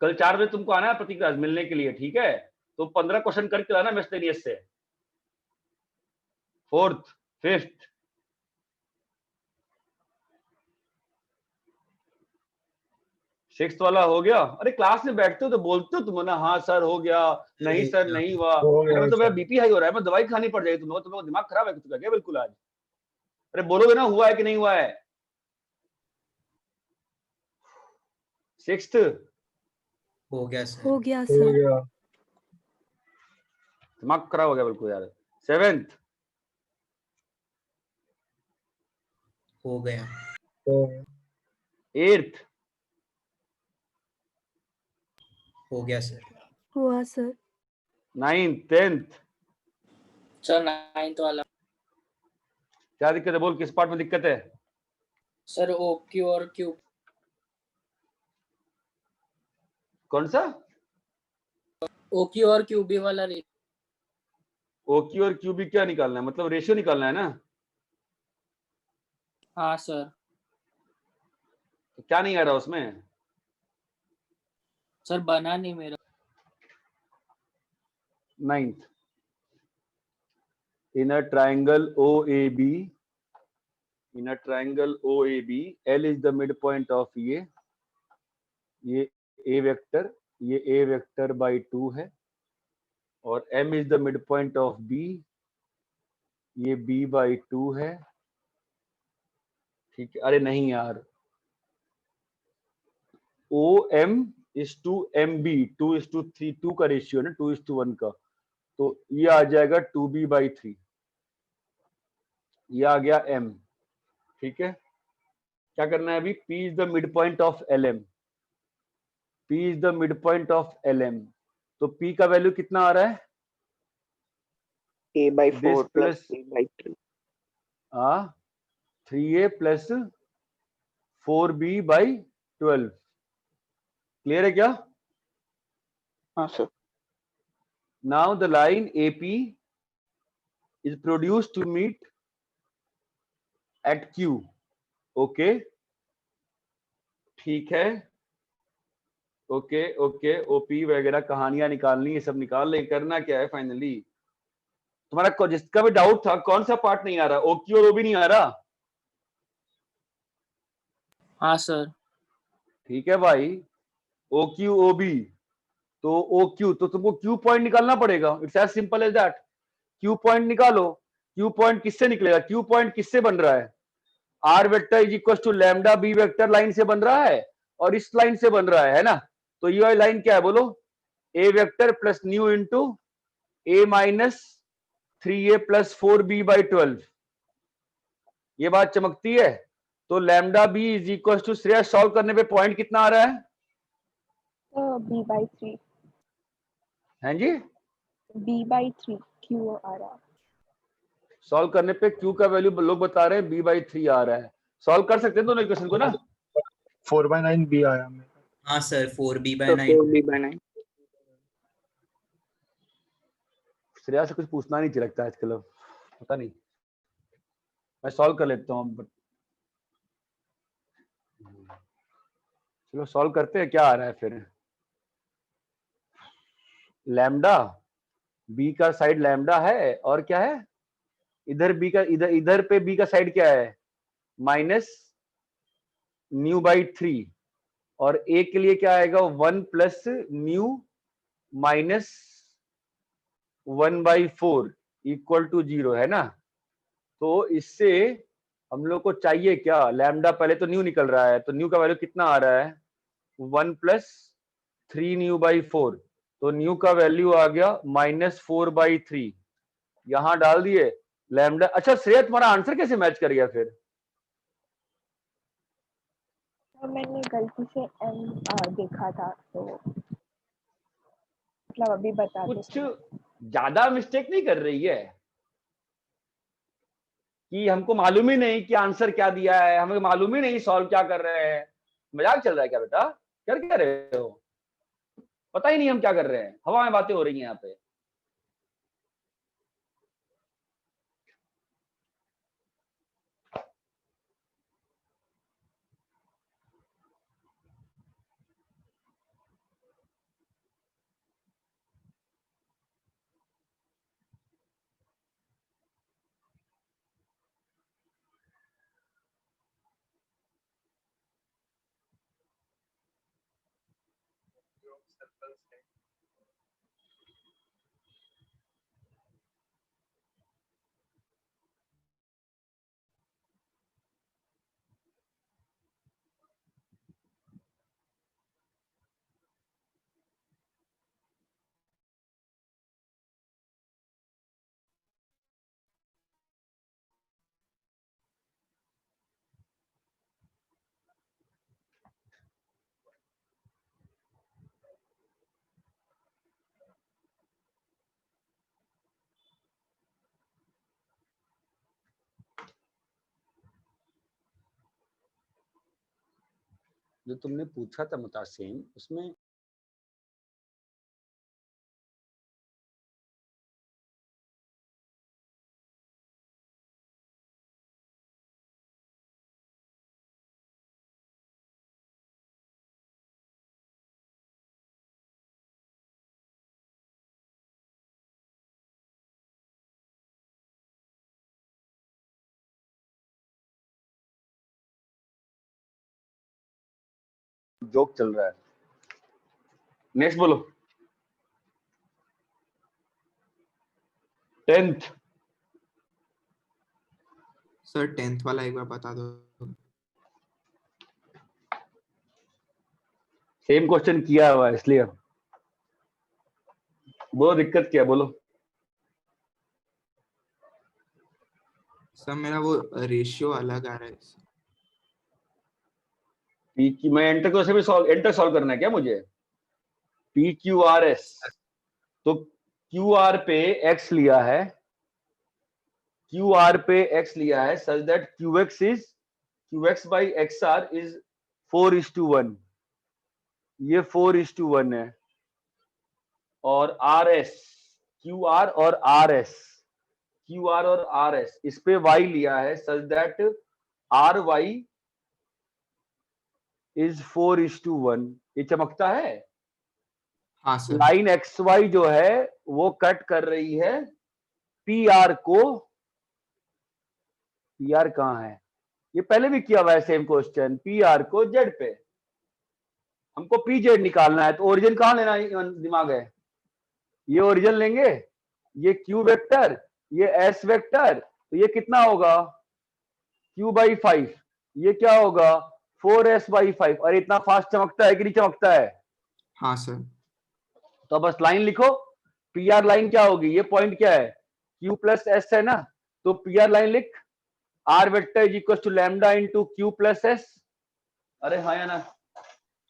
कल 4 बजे तुमको आना है प्रतीक राज मिलने के लिए, ठीक है? तो 15 क्वेश्चन करके लाना मिस्टेरियस से। Fourth, fifth. सिक्स्थ वाला हो गया? अरे क्लास में बैठते हो तो बोलते हो तुम ना, हाँ सर हो गया, नहीं सर नहीं हुआ। हो अरे गया मतलब मेरा सर। बीपी हाई हो रहा है, मैं दवाई खानी पड़ जाएगी तुम्हें, तुम्हें दिमाग खराब है क्या बिल्कुल आज? अरे बोलोगे ना हुआ है कि नहीं हुआ है? सिक्स्थ हो गया सर। हो गया हो सर। गया। दिमाग खराब हो गया बिल्कुल यार। सेवेंथ हो गया। हो गया। एट्थ हो गया सर। हुआ sir. Ninth tenth. Sir 9th वाला। क्या दिक्कत है बोल, किस पार्ट में दिक्कत है? सर ओ क्यू और क्यू। कौन सा? ओ क्यू और क्यू बी वाला रे। ओक्यू और क्यूबी क्या निकालना है, मतलब रेशियो निकालना है ना? हाँ सर। तो क्या नहीं आ रहा उसमें? सर बना नहीं मेरा। Ninth, in a triangle OAB, in a triangle OAB, L is the midpoint of ये A वेक्टर, ये A वेक्टर by 2 है, और M is the midpoint of B, ये B by 2 है, ठीक है? अरे नहीं यार, OM is to MB, 2:3, 2 का रेशियो है ना, 2:1 का, तो ये आ जाएगा 2B by 3, ये आ गया M, ठीक है? क्या करना है अभी? P is the midpoint of LM, P is the midpoint of LM, तो P का वैल्यू कितना आ रहा है? A/4 plus plus B/3। 3A plus 4B/12, clear है क्या? हाँ sir. Now the line AP is produced to meet at Q, okay, ठीक है? ओके ओके, ओपी वगैरह कहानियां निकालनी, ये सब निकाल ले। करना क्या है फाइनली? तुम्हारा जिसका भी डाउट था, कौन सा पार्ट नहीं आ रहा? ओक्यू और ओबी नहीं आ रहा? हाँ सर। ठीक है भाई, ओक्यू ओबी, तो ओक्यू तो तुमको क्यू पॉइंट निकालना पड़ेगा। It's as simple as that. Q point निकालो। क्यू पॉइंट किससे निकलेगा? क्यू पॉइंट किससे बन रहा है? R vector is equal to lambda B vector line से बन रहा है, और इस लाइन से बन रहा है ना? तो ये वाली लाइन क्या है बोलो? A vector plus nu into A minus 3A plus 4B/12, ये बात चमकती है? तो lambda B is equal to, Shreya solve करने पे पॉइंट कितना आ रहा है? B/3। हैं जी? B/3 क्यू आ रहा है। सॉल्व करने पे क्यू का वैल्यू लोग बता रहे हैं B/3 आ रहा है। सॉल्व कर सकते हैं दोनों इक्वेशन को ना? 4/9 B आया मेरा। हाँ सर, 4B/9। 4B/9। श्रेया से कुछ पूछना नहीं लगता है आजकल, पता नहीं, मैं सॉल्व कर लेता हूँ। चलो सॉल्व करते हैं, क्या आ रहा है फिर? लैम्डा बी का साइड लैम्डा है, और क्या है इधर बी का, इधर पे बी का साइड क्या है? माइनस न्यू/3, और ए के लिए क्या आएगा? 1 plus nu minus 1/4 equal to 0, है ना? तो इससे हम लोग को चाहिए क्या? लैम्डा, पहले तो न्यू निकल रहा है, तो न्यू का वैल्यू कितना आ रहा है? 1 प्लस 3 न्यू/4, तो न्यू का वैल्यू आ गया -4/3, यहां डाल दिए लैम्डा। अच्छा श्रेया, तुम्हारा आंसर कैसे मैच कर गया फिर? मैंने गलती से M देखा था तो। मतलब अभी बता दो कुछ ज्यादा मिस्टेक नहीं कर रही है कि हमको मालूम ही नहीं कि आंसर क्या दिया है, हमें मालूम ही नहीं सॉल्व क्या कर रहे हैं। मजाक चल रहा है क्या बेटा? कर क्या रहे हो? पता ही नहीं हम क्या कर रहे हैं, हवा में बातें हो रही हैं यहाँ पे। जो तुमने पूछा था मुतासिम, उसमें जोक चल रहा है। नेक्स्ट बोलो। 10th सर 10th वाला एक बार बता दो। सेम क्वेश्चन किया हुआ है इसलिए बोलो, दिक्कत क्या है बोलो। सर मेरा वो रेशियो अलग आ रहा है। पी की मैं एंटर को भी एंटर सॉल्व करना है क्या मुझे? पी क्यू आर एस, तो क्यू आर पे एक्स लिया है, क्यू आर पे एक्स लिया है such that Q X by X R is 4:1, ये 4:1 है। और आर एस, क्यू आर और आर एस, क्यू आर और आर एस, इस पे वाई लिया है such that R Y is 4:1। ये चमकता है। हाँ सर। लाइन एक्स वाई जो है वो कट कर रही है पी आर को। पी आर कहाँ है? ये पहले भी किया हुआ है सेम क्वेश्चन। पी आर को जेड पे, हमको पी जेड निकालना है, तो ओरिजिन कहाँ लेना दिमाग है? ये ओरिजिन लेंगे, ये क्यू वेक्टर, ये एस वेक्टर, तो ये कितना होगा? q/5। ये क्या होगा? 4s/5। और इतना फास्ट चमकता है कि नहीं चमकता है? हाँ सर। तो बस लाइन लिखो। पी आर लाइन क्या होगी? ये पॉइंट क्या है? q प्लस एस है ना, तो पी आर लाइन लिख, R vector is equal to lambda into Q plus S. अरे हाँ या ना?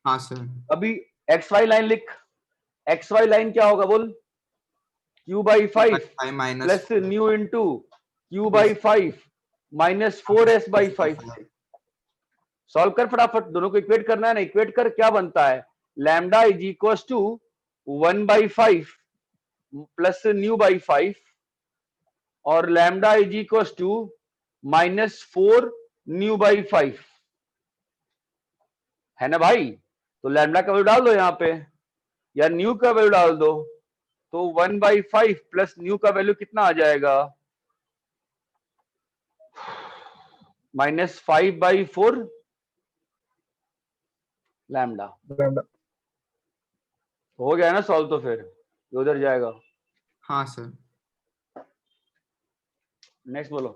हाँ सर। अभी एक्स वाई लाइन लिख। एक्स वाई लाइन क्या होगा बोल? q/5 minus plus nu into q/5 minus 4s/5 से सॉल्व कर फटाफट। दोनों को इक्वेट करना है ना, इक्वेट कर। क्या बनता है? Lambda is equal to 1/5 plus न्यू/5 और लैम्डा इज इक्वल टू -4 न्यू/5 है ना भाई? तो लैम्डा का वैल्यू डाल दो यहाँ पे, या न्यू का वैल्यू डाल दो। तो 1/5 प्लस न्यू का वैल्यू कितना आ जाएगा? -5/4 लैम्डा। हो गया ना सॉल्व? तो फिर ये उधर जाएगा। हाँ सर। नेक्स्ट बोलो।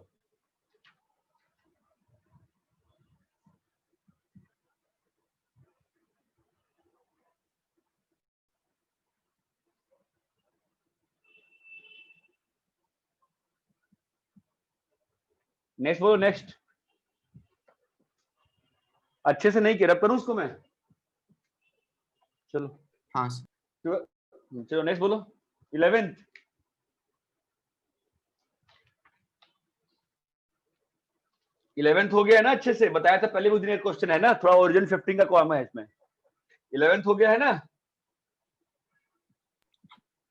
नेक्स्ट बोलो। नेक्स्ट अच्छे से नहीं किया, रब करूं उसको मैं? चलो। हाँ सर। चलो नेक्स्ट बोलो 11th। हो गया है ना, अच्छे से बताया था पहले, वो दिन एक क्वेश्चन है ना, थोड़ा ओरिजिन शिफ्टिंग का काम है इसमें। 11th हो गया है ना?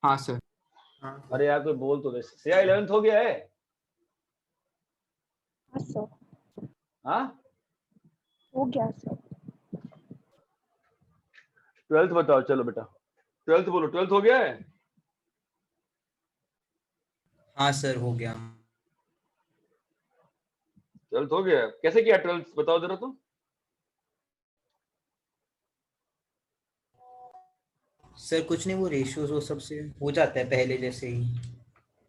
हाँ सर। अरे यार कोई बोल तो दे। 11th हो गया है? हाँ सर, हाँ हो गया सर। 12th बताओ, चलो बेटा 12th बोलो। 12th हो गया है? हाँ सर हो गया। 12th हो गया है। कैसे किया 12th बताओ जरा तो। सर कुछ नहीं, वो रेशियोज वो सब से हो जाता है पहले जैसे ही।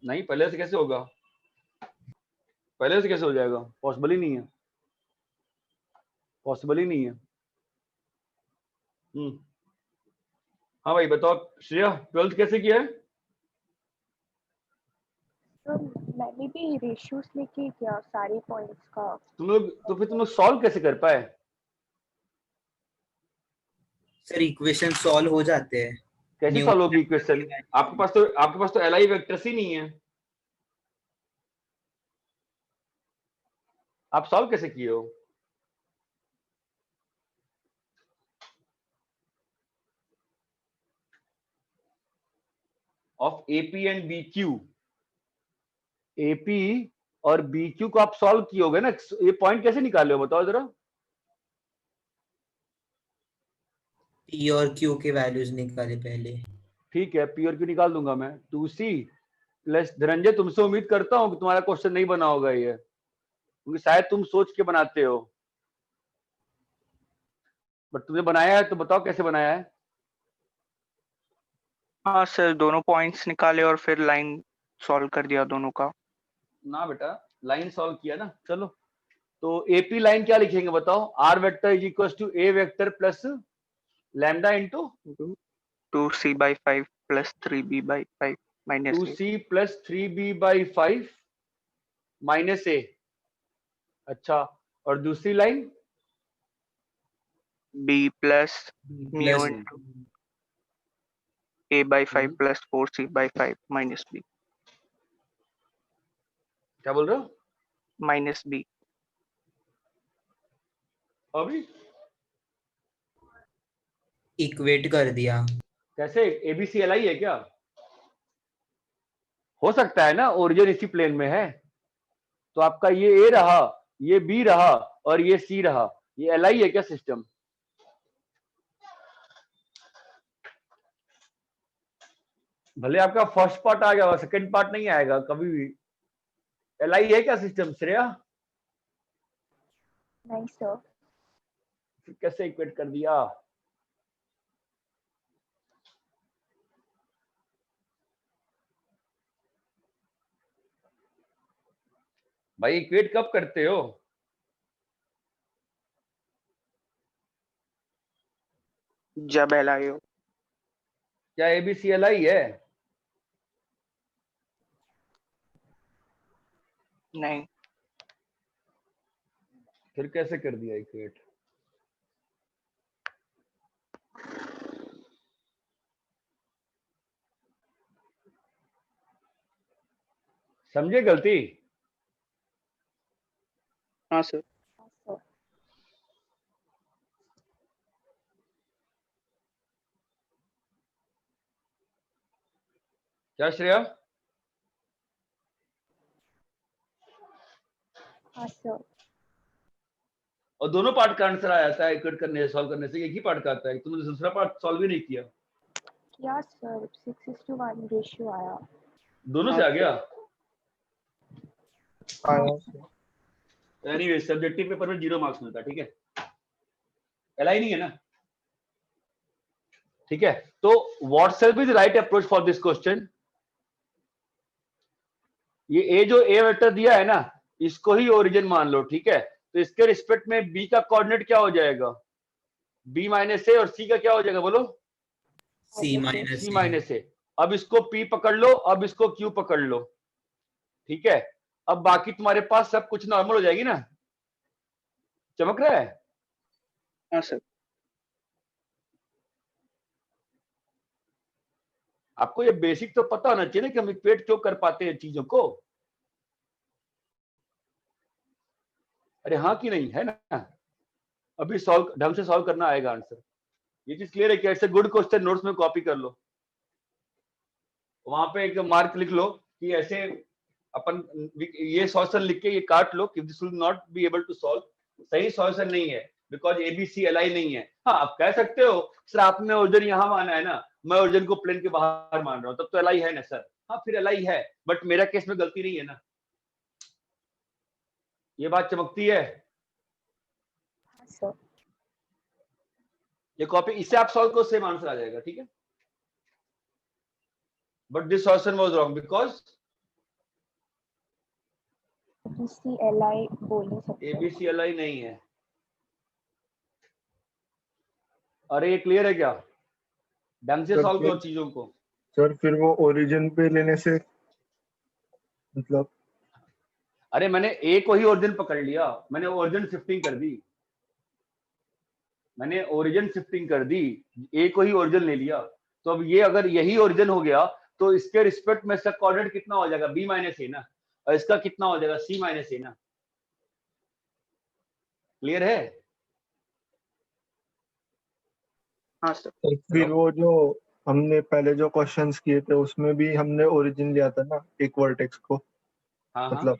नहीं पहले से कैसे होगा, पहले से कैसे हो जाएगा, पॉसिबल ही नहीं है, पॉसिबल ही नहीं है। हाँ भाई बताओ श्रेया, 12th कैसे किया है? तो मैंने भी रेशियोज लेके किया सारे पॉइंट्स का। तुम लोग तो फिर तुम लोग सॉल्व कैसे कर पाए? सर इक्वेशन सॉल्व हो जाते हैं। कैसे सॉल्व होगी इक्वेशन? आपके पास तो एलआई वेक्टर्स ही नहीं है, आप सॉल्व कैसे किए हो? Of AP and BQ, AP और बीक्यू को आप सॉल्व किए होगे ना, ये पॉइंट कैसे निकाले हो बताओ जरा। पी और क्यू के वैल्यूज निकाले पहले। ठीक है, पी और क्यू निकाल दूंगा मैं। 2c प्लस धनंजय, तुमसे उम्मीद करता हूं कि तुम्हारा क्वेश्चन नहीं बना होगा ये, क्योंकि शायद तुम सोच के बनाते हो, बट तुमने बनाया है तो बताओ कैसे बनाया है। हाँ सर, दोनों पॉइंट्स निकाले और फिर लाइन सॉल्व कर दिया दोनों का। ना बेटा, लाइन सॉल्व किया ना। चलो तो एपी लाइन क्या लिखेंगे बताओ। R vector is equal to a vector plus lambda into 2c/5 plus 3b/5 minus 2c plus 3b/5 minus a. अच्छा, और दूसरी line b plus mu into a/5 plus 4c/5 minus b क्या बोल रहे हो? Minus b। अभी equate कर दिया। कैसे, एबीसी एलआई है क्या? हो सकता है ना, ओरिजिन इसी प्लेन में है, तो आपका ये ए रहा, ये बी रहा और ये सी रहा, ये एलआई है क्या सिस्टम? भले आपका फर्स्ट पार्ट आ गया, सेकंड पार्ट नहीं आएगा कभी भी। एलआई है क्या सिस्टम श्रेया? नहीं सर। फिर कैसे इक्वेट कर दिया? भाई इक्वेट कब करते हो? जब एलआई हो। क्या एबीसी एलआई है? नहीं। फिर कैसे कर दिया इक्वेट? समझे गलती? हाँ सर। क्या श्रेया? हाँ सर। और दोनों पार्ट का आंसर आ जाता है इक्वेट करने से, सॉल्व करने से, एक ही पार्ट का आता है, तुमने दूसरा पार्ट सॉल्व ही नहीं किया। क्या सर, 6:1 रेशियो आया। दोनों से आ गया। आया। एनीवे सब्जेक्टिव पेपर में 0 मार्क्स मिलता है, ठीक है, एलआई नहीं है ना, ठीक है। तो what's will be the right approach for this question? ये ए जो ए वेक्टर दिया है ना, इसको ही ओरिजिन मान लो, ठीक है। तो इसके रिस्पेक्ट में बी का कोऑर्डिनेट क्या हो जाएगा? बी माइनस ए, और सी का क्या हो जाएगा बोलो? सी माइनस ए। अब इसको पी पकड़ लो, अब इसको क्यू पकड़ लो, ठीक है। अब बाकी तुम्हारे पास सब कुछ नॉर्मल हो जाएगी ना, चमक रहा है? हाँ सर। आपको ये बेसिक तो पता होना चाहिए ना कि हम इक्वेट क्यों कर पाते हैं चीजों को। अरे हाँ कि नहीं, है ना? अभी सॉल्व ढंग से सॉल्व करना आएगा आंसर। ये चीज क्लियर है क्या? It's a good question, notes में कॉपी कर लो, वहां पे एक मार्क लिख लो कि ऐसे अपन ये सॉल्यूशन लिख के ये काट लो कि this will not be able to solve, सही सॉल्यूशन नहीं है बिकॉज एबीसी एलआई नहीं है। हाँ आप कह सकते हो सर आपने ओरिजिन यहाँ माना है ना, मैं ओरिजिन को प्लेन के बाहर मान रहा हूँ, तब तो एलआई है ना सर। हाँ फिर एलआई है, बट मेरा केस में गलती नहीं है ना, ये बात चमकती है। हाँ सर। ये कॉपी, इससे आप सॉल्व करो, सेम आंसर आ जाएगा, ठीक है। But this solution was wrong because ABC LI बोल नहीं सकते। एबीसी एलआई नहीं है। अरे ये क्लियर है क्या? ढंग से सर, सॉल्व करो फिर- चीजों को। सर फिर वो ओरिजिन पे लेने से मतलब अरे मैंने ए को ही ओरिजिन पकड़ लिया, मैंने ओरिजिन शिफ्टिंग कर दी, मैंने ओरिजिन शिफ्टिंग कर दी, ए को ही ओरिजिन ले लिया। तो अब ये अगर यही ओरिजिन हो गया तो इसके रिस्पेक्ट में इसका कोऑर्डिनेट कितना हो जाएगा? बी माइनस ए ना, और इसका कितना हो जाएगा? सी माइनस ए ना। क्लियर है? हाँ सर। तो फिर वो जो हमने पहले जो क्वेश्चंस किए थे उसमें भी हमने ओरिजिन लिया था ना एक वर्टेक्स को, हाँ हाँ, मतलब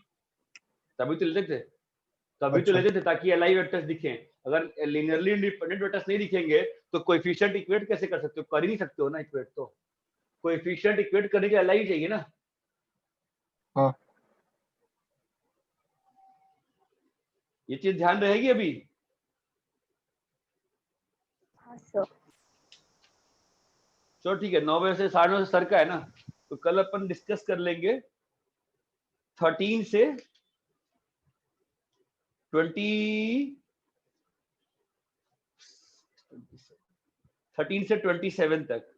तभी तो लेते थे, तभी तो अच्छा। लेते थे ताकि एलआई वेक्टर्स दिखें। अगर लिनियरली इंडिपेंडेंट वेक्टर्स नहीं दिखेंगे तो कोएफिशिएंट इक्वेट कैसे कर सकते हो? कर ही नहीं सकते हो ना इक्वेट, तो कोएफिशिएंट इक्वेट करने के लिए एलआई चाहिए ना। हाँ ये चीज ध्यान रहेगी अभी। हाँ सर। चलो ठीक है, 9 बजे से 9:30 सर का है ना, तो कल अपन डिस्कस कर लेंगे 13 से 27 तक।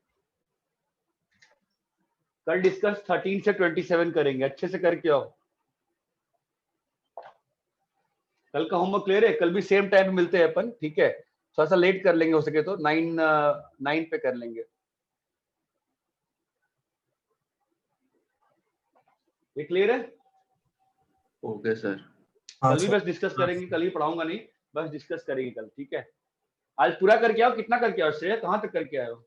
कल डिस्कस 13 से 27 करेंगे, अच्छे से करके आओ। कल का होमवर्क क्लियर है? कल भी सेम टाइम पे मिलते हैं अपन, ठीक है? थोड़ा सा लेट कर लेंगे, हो सके तो 9 पे कर लेंगे। ये क्लियर है? Okay sir. कल भी बस डिस्कस करेंगे, कल ही पढ़ाऊंगा नहीं, बस डिस्कस करेंगे कल, ठीक है? आज पूरा करके आओ। कितना करके आओ श्रेया? कहाँ तक करके आए हो?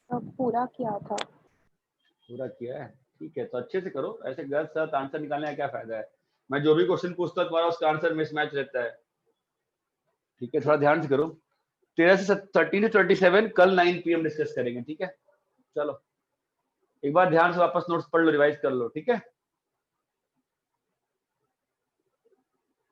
सब पूरा किया था। पूरा किया है, ठीक है। तो अच्छे से करो, ऐसे गलत सलत आंसर निकालने का क्या फायदा है? मैं जो भी क्वेश्चन पूछता हूँ तुम्हारा उसका आंसर मिसमैच रहता है, ठीक है? थोड़ा ध्यान से करो। 13 से 13 से 27 कल 9 PM डिस्कस करेंगे, ठीक है? चलो एक बार ध्यान से वापस नोट्स पढ़ लो, रिवाइज कर लो, ठीक है?